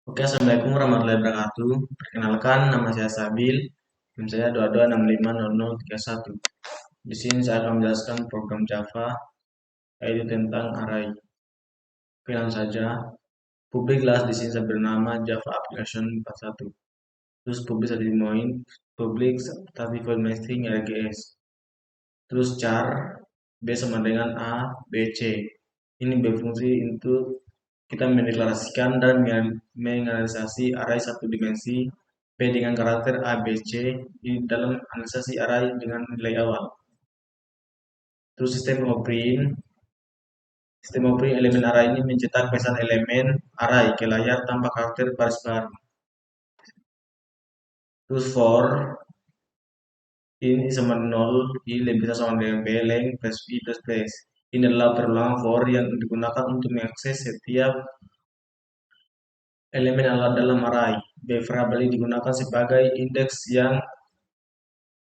Oke, Assalamualaikum warahmatullahi wabarakatuh. Perkenalkan, nama saya Sabil. NIM saya 22650031. Di sini saya akan menjelaskan program Java, yaitu tentang array. Oke, langsung saja. Public class di sini saya bernama Java Application 41. Terus public static void, public static void main string RGS. Terus char B sama dengan A, B, C. Ini berfungsi untuk kita mendeklarasikan dan menganalisasi array satu dimensi P dengan karakter A, B, C di dalam analisasi array dengan nilai awal. Terus sistem operand elemen array ini mencetak pesan elemen array ke layar tanpa karakter baris baru. Terus for ini sama 0, I lebih besar sama dengan B, length plus I plus plus. Ini adalah perulangan for yang digunakan untuk mengakses setiap elemen dalam array. B variabel ini digunakan sebagai indeks yang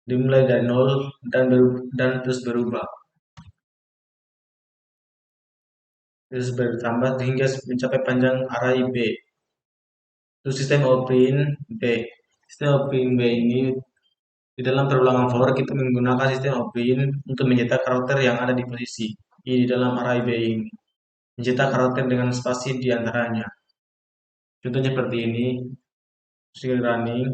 dimulai dari 0 dan terus berubah. Terus bertambah hingga mencapai panjang array B. Terus sistem operand B. Sistem operand B ini di dalam perulangan for kita menggunakan sistem operand untuk mencetak karakter yang ada di posisi I di dalam array B ini. Mencetak karakter dengan spasi di antaranya. Contohnya seperti ini. Screen running.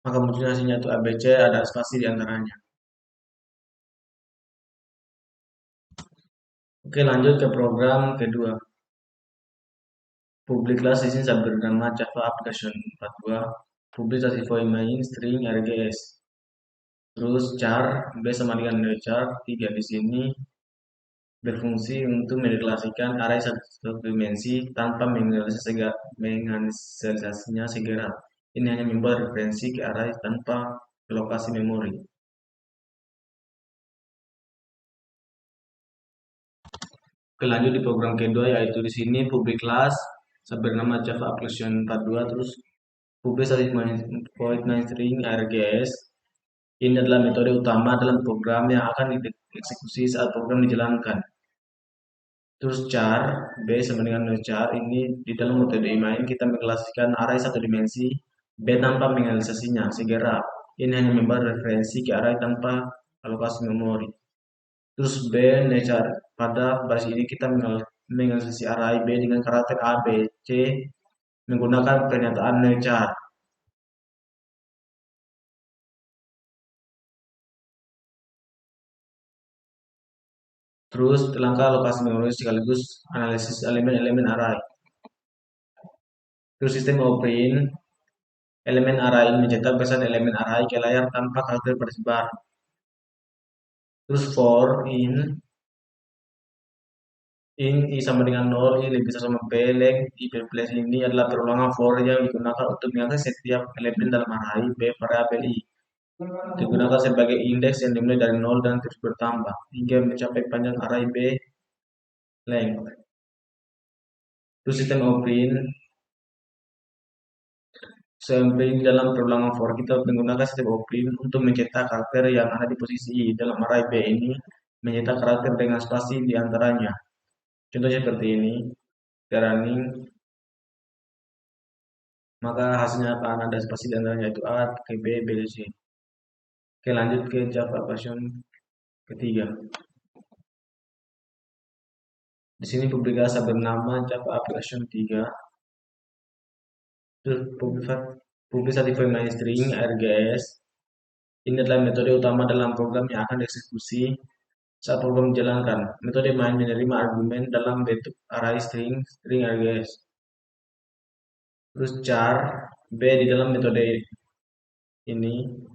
Maka muncul hasilnya itu ABC, ada spasi di antaranya. Oke, lanjut ke program kedua. Public class di sini saya bernama Java Application 42. Public classify main string RGS. Terus char B sama dengan nilai char 3 di sini berfungsi untuk mendeklarasikan array satu dimensi tanpa menginisialisasinya segera. Ini hanya membuat referensi ke array tanpa lokasi memori. Oke, lanjut di program kedua, yaitu di sini public class saya bernama Java Application 42, terus public static void main string RGS. Ini adalah metode utama dalam program yang akan dieksekusi saat program dijalankan. Terus char B sama dengan nilai char ini di dalam metode main kita mengklasifikasikan array satu dimensi B tanpa menganalisasinya segera. Ini hanya membuat referensi ke array tanpa alokasi memori. Terus B nilai pada baris ini kita menganalisasi array B dengan karakter A, B, C menggunakan pernyataan nilai char. Terus langkah alokasi memori sekaligus analisis elemen-elemen array. Terus sistem operand elemen array ini mencetak pesan elemen array ke layar tanpa karakter bersebar. Terus for in I sama dengan 0, I lebih besar sama B, length I plus ini adalah perulangan for yang digunakan untuk mengakses setiap elemen dalam array B variabel I. Digunakan sebagai indeks yang dimulai dari 0 dan terus bertambah hingga mencapai panjang array B length. Terus sistem operand sampai dalam perulangan for kita menggunakan sistem operand untuk mencetak karakter yang ada di posisi I dalam array B ini mencetak karakter dengan spasi di antaranya. Contohnya seperti ini, running, maka hasilnya akan ada spasi di antaranya itu A, ke B, B, C. Oke, lanjut ke Java version ketiga. Di sini publikasi bernama Java Application 3. Terus publikasi main string RGS. Ini adalah metode utama dalam program yang akan dieksekusi saat program dijalankan. Metode main menerima argumen dalam bentuk array string RGS. Terus char B di dalam metode ini.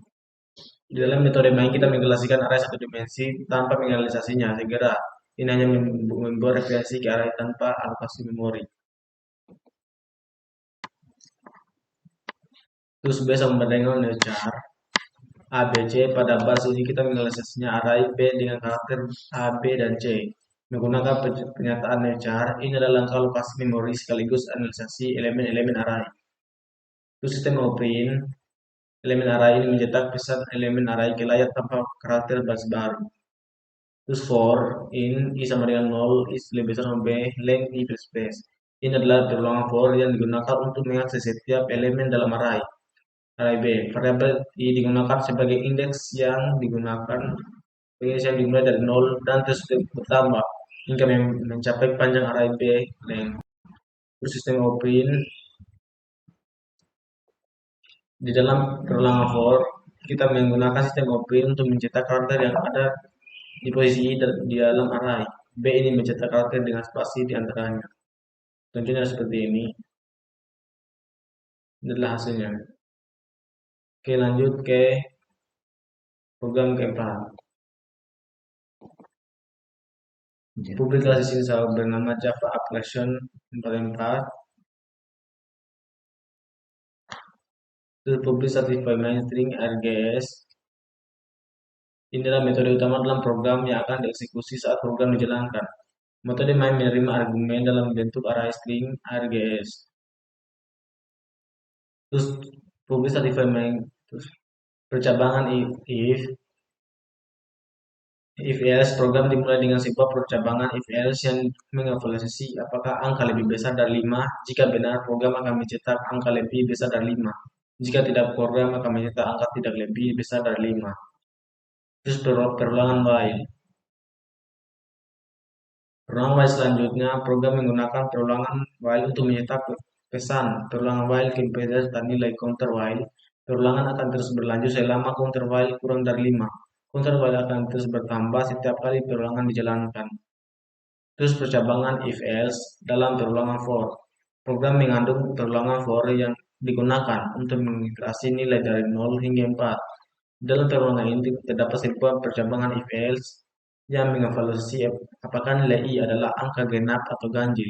Di dalam metode main kita mengklasikan array satu dimensi tanpa menganalisasinya segera. Ini hanya membuat referensi ke array tanpa alokasi memori. Terus B sama dengan nilai char A, B, C. Pada baris ini kita menganalisasinya array B dengan karakter A, B, dan C. Menggunakan pernyataan nilai char, ini adalah langkah alokasi memori sekaligus analisasi elemen-elemen array. Itu sistem operand elemen array ini mencetak pesan elemen array ke layar tanpa karakter baris baru. Terus for in I sama dengan 0, is lebih besar sama B, length if space. Ini adalah perulangan for yang digunakan untuk mengakses setiap elemen dalam array. Array B. Variabel I digunakan sebagai indeks yang digunakan yang dimulai dari 0 dan terus bertambah hingga mencapai panjang array B length. Terus sistem open di dalam perulangan for kita menggunakan sistem open untuk mencetak karakter yang ada di posisi I di dalam array. B ini mencetak karakter dengan spasi di antaranya. Contohnya seperti ini. Ini adalah hasilnya. Oke, lanjut ke program keempat. Publikasi sini saya bernama Java Application 44. To publish certified main string RGS. Inilah metode utama dalam program yang akan dieksekusi saat program dijalankan. Metode main menerima argumen dalam bentuk array string RGS. Terus publish certified main. Terus percabangan if else program dimulai dengan sebuah percabangan if else yang mengevaluasi apakah angka lebih besar dari 5. Jika benar, program akan mencetak angka lebih besar dari 5. Jika tidak, program akan mencetak angka tidak lebih besar dari 5. Terus perulangan while. Perulangan while selanjutnya, program menggunakan perulangan while untuk mencetak pesan. Perulangan while compares dan nilai counter while. Perulangan akan terus berlanjut selama counter while kurang dari 5. Counter while akan terus bertambah setiap kali perulangan dijalankan. Terus percabangan if else dalam perulangan for. Program mengandung perulangan for yang digunakan untuk mengintegrasi nilai dari 0 hingga 4. Dalam perulangan ini terdapat sebuah percabangan if else yang mengevaluasi apakah nilai I adalah angka genap atau ganjil.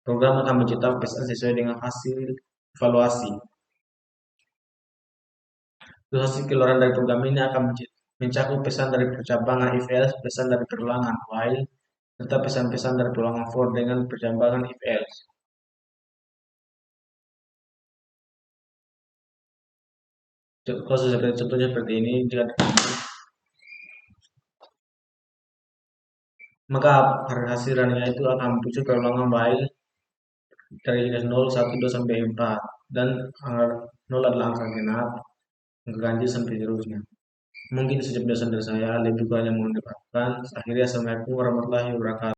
Program akan mencetak pesan sesuai dengan hasil evaluasi. Terus hasil keluaran dari program ini akan mencakup pesan dari percabangan if else, pesan dari perulangan while, serta pesan-pesan dari perulangan for dengan percabangan if else. Contohnya seperti ini, jika maka hasil runnya itu akan muncul perulangan while dari 0, 1, 2, sampai 4. Dan 0 adalah angka genap, angka ganjil sampai seterusnya. Mungkin sejak dasar dari saya, lebih banyak mohon dimaafkan. Akhirnya, Assalamualaikum warahmatullahi wabarakatuh.